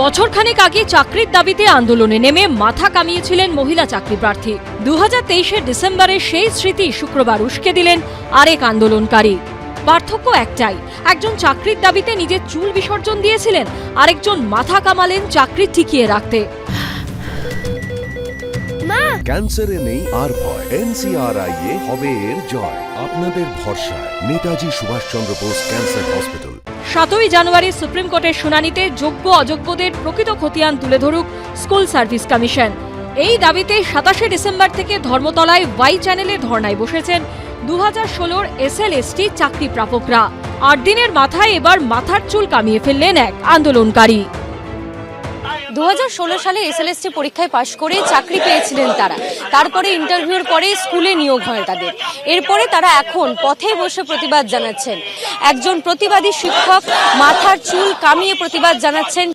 বছরখানেক আগে চাকরির দাবিতে আন্দোলনে নেমে মাথা কামিয়েছিলেন মহিলা চাকরি প্রার্থী। 2023 ডিসেম্বরে সেই স্মৃতি শুক্রবার উস্কে দিলেন আরেক আন্দোলনকারী। পার্থক্য একটাই, একজন চাকরির দাবিতে নিজের চুল বিসর্জন দিয়েছিলেন, আরেকজন মাথা কামালেন চাকরি টিকিয়ে রাখতে। ক্যান্সারে নেই আর ভয়, NCRI হবে এর জয়। আপনাদের ভরসা নেতাজি সুভাষচন্দ্র বোস ক্যান্সার হসপিটাল। 7ই জানুয়ারি সুপ্রিম কোর্টের শুনানিতে যোগ্য অযোগ্যদের প্রকৃত খতিয়ান তুলে ধরুক স্কুল সার্ভিস কমিশন। এই দাবিতে 27 ডিসেম্বর থেকে ধর্মতলায় ওয়াই চ্যানেলে ধর্নায় বসেছেন 2016 SL/ST চাকরি প্রাপকরা। 8 দিনের মাথায় এবার মাথার চুল কামিয়ে ফেললেন এক আন্দোলনকারী। 2016 সালে SL/ST পরীক্ষায় পাশ করে চাকরি পেয়েছিলেন তারা। তারপরে ইন্টারভিউর পরে স্কুলে নিয়োগ হয় তাদের। এরপরে তারা এখন পথে বসে প্রতিবাদ জানাচ্ছেন। একজন প্রতিবাদী শিক্ষক মাথার চুল কামিয়ে প্রতিবাদ জানাচ্ছেন।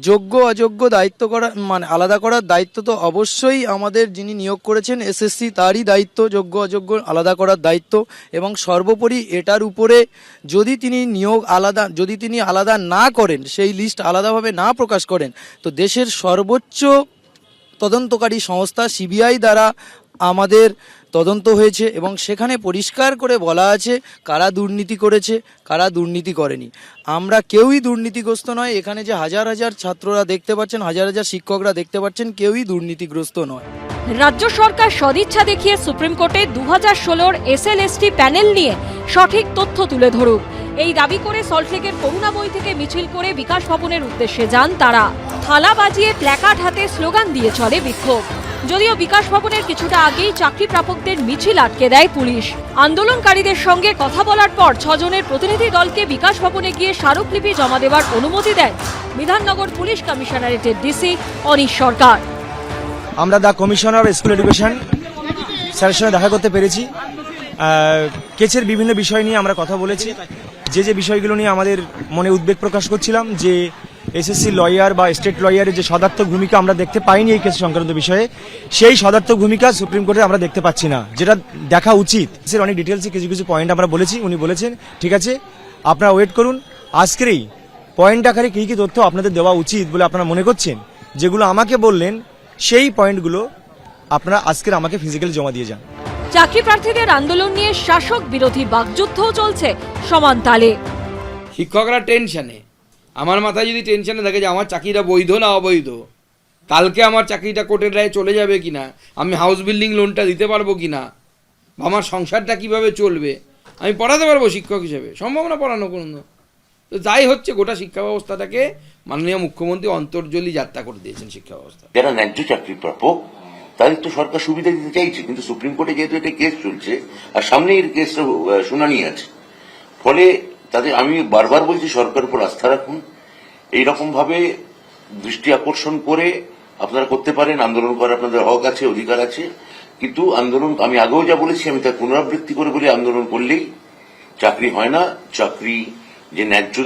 যোগ্য অযোগ্য দায়িত্ব করা মানে আলাদা করার দায়িত্ব তো অবশ্যই আমাদের যিনি নিয়োগ করেছেন SSC তারই দায়িত্ব, যোগ্য অযোগ্য আলাদা করার দায়িত্ব। এবং সর্বোপরি এটার উপরে যদি তিনি আলাদা না করেন, সেই লিস্ট আলাদাভাবে না প্রকাশ করেন, তো দেশের সর্বোচ্চ তদন্তকারী সংস্থা CBI দ্বারা আমাদের তদন্ত হয়েছে এবং সেখানে পরিষ্কার করে বলা আছে কারা দুর্নীতি করেছে, কারা দুর্নীতি করেনি। আমরা কেউই দুর্নীতিগ্রস্ত নয়। এখানে যে হাজার হাজার ছাত্ররা দেখতে পাচ্ছেন, হাজার হাজার শিক্ষকরা দেখতে পাচ্ছেন, কেউই দুর্নীতিগ্রস্ত নয়। রাজ্য সরকার সদিচ্ছা দেখিয়ে সুপ্রিম কোর্টে 2016 SL/ST প্যানেল নিয়ে সঠিক তথ্য তুলে ধরুক, এই দাবি করে সল্টলেকের করুণাময়ী থেকে মিছিল করে বিকাশ ভবনের উদ্দেশ্যে যান তারা। থালা বাজিয়ে প্ল্যাকার্ড হাতে স্লোগান দিয়ে চলে বিক্ষোভ। যদিও বিকাশ ভবনের কিছুটা আগেই চাকরি প্রাপকদের মিছিল আটকে দেয় পুলিশ। আন্দোলনকারীদের সঙ্গে কথা বলার পর 6 জনের প্রতিনিধি দলকে বিকাশ ভবনে গিয়ে স্মারকলিপি জমা দেওয়ার অনুমতি দেন বিধাননগর পুলিশ কমিশনারেটের DC অনিশ সরকার। আমরা the commissioner of school education স্যারের সঙ্গে দেখা করতে পেরেছি। কেসের বিভিন্ন বিষয় নিয়ে আমরা কথা বলেছি। যে বিষয়গুলো নিয়ে আমাদের মনে উদ্বেগ প্রকাশ করছিলাম, যে SSC লয়ার বা স্টেট লয়ারের যে সদার্থক ভূমিকা আমরা দেখতে পাইনি এই কেস সংক্রান্ত বিষয়ে, সেই সদার্থক ভূমিকা সুপ্রিম কোর্টে আমরা দেখতে পাচ্ছি না, যেটা দেখা উচিত। অনেক ডিটেলসে কিছু কিছু পয়েন্ট আমরা বলেছি, উনি বলেছেন ঠিক আছে আপনারা ওয়েট করুন, আজকেরই পয়েন্ট আকারে কী কী তথ্য আপনাদের দেওয়া উচিত বলে আপনারা মনে করছেন, যেগুলো আমাকে বললেন সেই পয়েন্টগুলো আপনারা আজকের আমাকে ফিজিক্যালি জমা দিয়ে যান। চাকরি প্রার্থীদের আন্দোলন নিয়ে শাসক বিরোধী বাকযুদ্ধও চলছে সমান তালে। শিক্ষকরা টেনশনে, আমার মাথায় যদি টেনশনে থাকে যে আমার চাকরিটা বৈধ না অবৈধ, কালকে আমার চাকরিটা কোর্টের রায়ে চলে যাবে কিনা, আমি হাউস বিল্ডিং লোনটা দিতে পারবো কিনা, আমার সংসারটা কিভাবে চলবে, আমি পড়াতে পারবো শিক্ষক হিসেবে, সম্ভব না পড়ানো কোনো। তো যাই হচ্ছে, গোটা শিক্ষা ব্যবস্থাটাকে মাননীয় মুখ্যমন্ত্রী অন্তর্জলি যাত্রা করে দিয়েছেন শিক্ষা ব্যবস্থা। যারা ন্যায্য চাকরি প্রাপক তাদের তো সরকার সুবিধা দিতে চাইছে, কিন্তু সুপ্রিম কোর্টে যেহেতু এটা কেস চলছে আর সামনে এর কেসটা শুনানি আছে, ফলে তাদের আমি বারবার বলছি সরকার উপর আস্থা রাখুন। এইরকম ভাবে দৃষ্টি আকর্ষণ করে আপনারা করতে পারেন, আন্দোলন করার আপনাদের হক আছে, অধিকার আছে, কিন্তু আন্দোলন আমি আগেও যা বলেছি আমি তার পুনরাবৃত্তি করে বলি, আন্দোলন করলেই চাকরি হয় না। চাকরি যে ন্যায্য,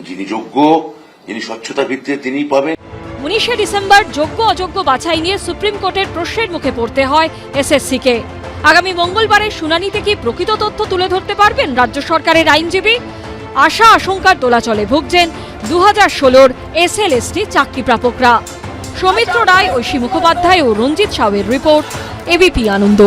যিনি যোগ্য, যিনি স্বচ্ছতার ভিত্তিতে তিনিই পাবেন। 19 ডিসেম্বর যোগ্য অযোগ্য বাছাই নিয়ে সুপ্রিম কোর্টের প্রশ্নের মুখে পড়তে হয় SSC-কে। আগামী মঙ্গলবারের শুনানিতে কি প্রকৃত তথ্য তুলে ধরতে পারবেন রাজ্য সরকারের আইনজীবী? আশা আশঙ্কার দোলাচলে ভুগছেন 2016 SL/ST চাকরি প্রাপকরা। সৌমিত্র রায়, ঐশী মুখোপাধ্যায় ও রঞ্জিত সাউয়ের রিপোর্ট, ABP আনন্দ।